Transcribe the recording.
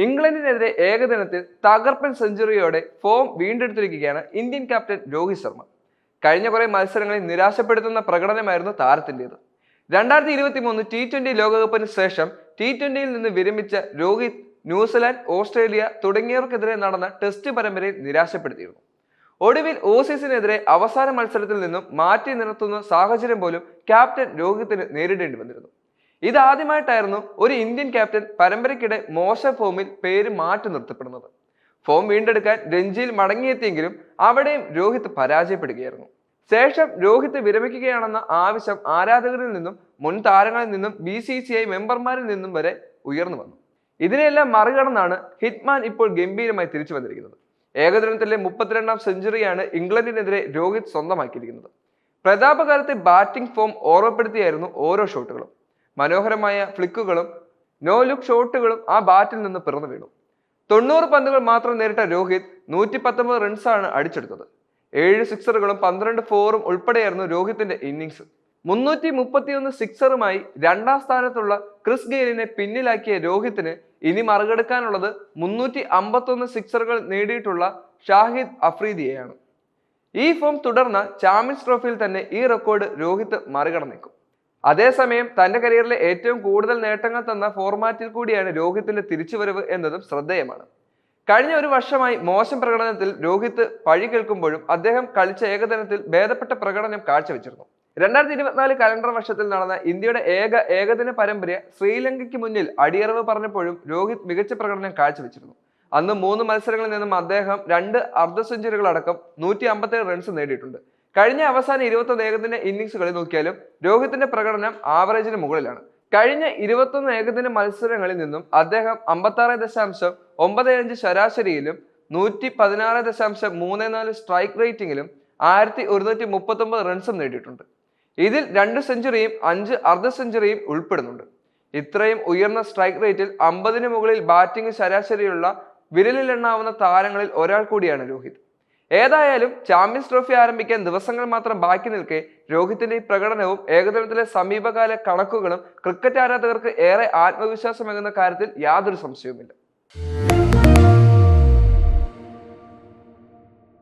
ഇംഗ്ലണ്ടിനെതിരെ ഏകദിനത്തിൽ തകർപ്പൻ സെഞ്ചുറിയോടെ ഫോം വീണ്ടെടുത്തിരിക്കുകയാണ് ഇന്ത്യൻ ക്യാപ്റ്റൻ രോഹിത് ശർമ്മ. കഴിഞ്ഞ കുറെ മത്സരങ്ങളിൽ നിരാശപ്പെടുത്തുന്ന പ്രകടനമായിരുന്നു താരത്തിൻ്റെത്. 2023 T20 ലോകകപ്പിന് ശേഷം T20യിൽ നിന്ന് വിരമിച്ച രോഹിത് ന്യൂസിലാൻഡ്, ഓസ്ട്രേലിയ തുടങ്ങിയവർക്കെതിരെ നടന്ന ടെസ്റ്റ് പരമ്പരയിൽ നിരാശപ്പെടുത്തിയിരുന്നു. ഒടുവിൽ ഓസീസിനെതിരെ അവസാന മത്സരത്തിൽ നിന്നും മാറ്റി നിർത്തുന്ന സാഹചര്യം പോലും ക്യാപ്റ്റൻ രോഹിത്തിന് നേരിടേണ്ടി വന്നിരുന്നു. ഇതാദ്യമായിട്ടായിരുന്നു ഒരു ഇന്ത്യൻ ക്യാപ്റ്റൻ പരമ്പരയ്ക്കിടെ മോശം ഫോമിൽ പേര് മാറ്റി നിർത്തപ്പെടുന്നത്. ഫോം വീണ്ടെടുക്കാൻ രഞ്ജിയിൽ മടങ്ങിയെത്തിയെങ്കിലും അവിടെയും രോഹിത് പരാജയപ്പെടുകയായിരുന്നു. ശേഷം രോഹിത് വിരമിക്കുകയാണെന്ന ആവശ്യം ആരാധകരിൽ നിന്നും മുൻ താരങ്ങളിൽ നിന്നും BCCI മെമ്പർമാരിൽ നിന്നും വരെ ഉയർന്നു വന്നു. ഇതിനെല്ലാം മറികടന്നാണ് ഹിറ്റ്മാൻ ഇപ്പോൾ ഗംഭീരമായി തിരിച്ചു വന്നിരിക്കുന്നത്. ഏകദിനത്തിലെ 32ാം സെഞ്ചുറിയാണ് ഇംഗ്ലണ്ടിനെതിരെ രോഹിത് സ്വന്തമാക്കിയിരിക്കുന്നത്. പ്രതാപകാലത്തെ ബാറ്റിംഗ് ഫോം ഓർമ്മപ്പെടുത്തിയായിരുന്നു ഓരോ ഷോട്ടുകളും. മനോഹരമായ ഫ്ലിക്കുകളും നോ ലുക്ക് ഷോട്ടുകളും ആ ബാറ്റിൽ നിന്ന് പിറന്നു വീണു. 90 പന്തുകൾ മാത്രം നേരിട്ട രോഹിത് 119 റൺസാണ് അടിച്ചെടുത്തത്. 7 സിക്സറുകളും 12 ഫോറും ഉൾപ്പെടെയായിരുന്നു രോഹിത്തിന്റെ ഇന്നിംഗ്സ്. 331 സിക്സറുമായി 2ാം സ്ഥാനത്തുള്ള ക്രിസ് ഗെയിലിനെ പിന്നിലാക്കിയ രോഹിത്തിന് ഇനി മറികടക്കാനുള്ളത് 351 സിക്സറുകൾ നേടിയിട്ടുള്ള ഷാഹിദ് അഫ്രീദിയെയാണ്. ഈ ഫോം തുടർന്ന ചാമ്പ്യൻസ് ട്രോഫിയിൽ തന്നെ ഈ റെക്കോർഡ് രോഹിത് മറികടന്നേക്കും. അതേസമയം തന്റെ കരിയറിലെ ഏറ്റവും കൂടുതൽ നേട്ടങ്ങൾ തന്ന ഫോർമാറ്റിൽ കൂടിയാണ് രോഹിത്തിന്റെ തിരിച്ചുവരവ് എന്നതും ശ്രദ്ധേയമാണ്. കഴിഞ്ഞ ഒരു വർഷമായി മോശം പ്രകടനത്തിൽ രോഹിത് പഴി കേൾക്കുമ്പോഴും അദ്ദേഹം കളിച്ച ഏകദിനത്തിൽ ഭേദപ്പെട്ട പ്രകടനം കാഴ്ചവെച്ചിരുന്നു. 2024 കലണ്ടർ വർഷത്തിൽ നടന്ന ഇന്ത്യയുടെ ഏകദിന പരമ്പര ശ്രീലങ്കയ്ക്ക് മുന്നിൽ അടിയറവ് പറഞ്ഞപ്പോഴും രോഹിത് മികച്ച പ്രകടനം കാഴ്ചവെച്ചിരുന്നു. അന്ന് 3 മത്സരങ്ങളിൽ നിന്നും അദ്ദേഹം 2 അർദ്ധ സെഞ്ചുറികൾ അടക്കം 157 റൺസ് നേടിയിട്ടുണ്ട്. കഴിഞ്ഞ അവസാന 21 ഏകദിന ഇന്നിംഗ്സുകളിൽ നോക്കിയാലും രോഹിത്തിന്റെ പ്രകടനം ആവറേജിന് മുകളിലാണ്. കഴിഞ്ഞ 21 ഏകദിന മത്സരങ്ങളിൽ നിന്നും അദ്ദേഹം 56.95 ശരാശരിയിലും 116.34 സ്ട്രൈക്ക് റേറ്റിംഗിലും 1139 റൺസും നേടിയിട്ടുണ്ട്. ഇതിൽ 2 സെഞ്ചുറിയും 5 അർദ്ധ സെഞ്ചുറിയും ഉൾപ്പെടുന്നുണ്ട്. ഇത്രയും ഉയർന്ന സ്ട്രൈക്ക് റേറ്റിൽ 50-ന് മുകളിൽ ബാറ്റിംഗ് ശരാശരിയുള്ള വിരലിലെണ്ണാവുന്ന താരങ്ങളിൽ ഒരാൾ കൂടിയാണ് രോഹിത്. ഏതായാലും ചാമ്പ്യൻസ് ട്രോഫി ആരംഭിക്കാൻ ദിവസങ്ങൾ മാത്രം ബാക്കി നിൽക്കെ രോഹിത്തിന്റെ ഈ പ്രകടനവും ഏകദിനത്തിലെ സമീപകാല കണക്കുകളും ക്രിക്കറ്റ് ആരാധകർക്ക് ഏറെ ആത്മവിശ്വാസമേകുന്ന കാര്യത്തിൽ യാതൊരു സംശയവുമില്ല.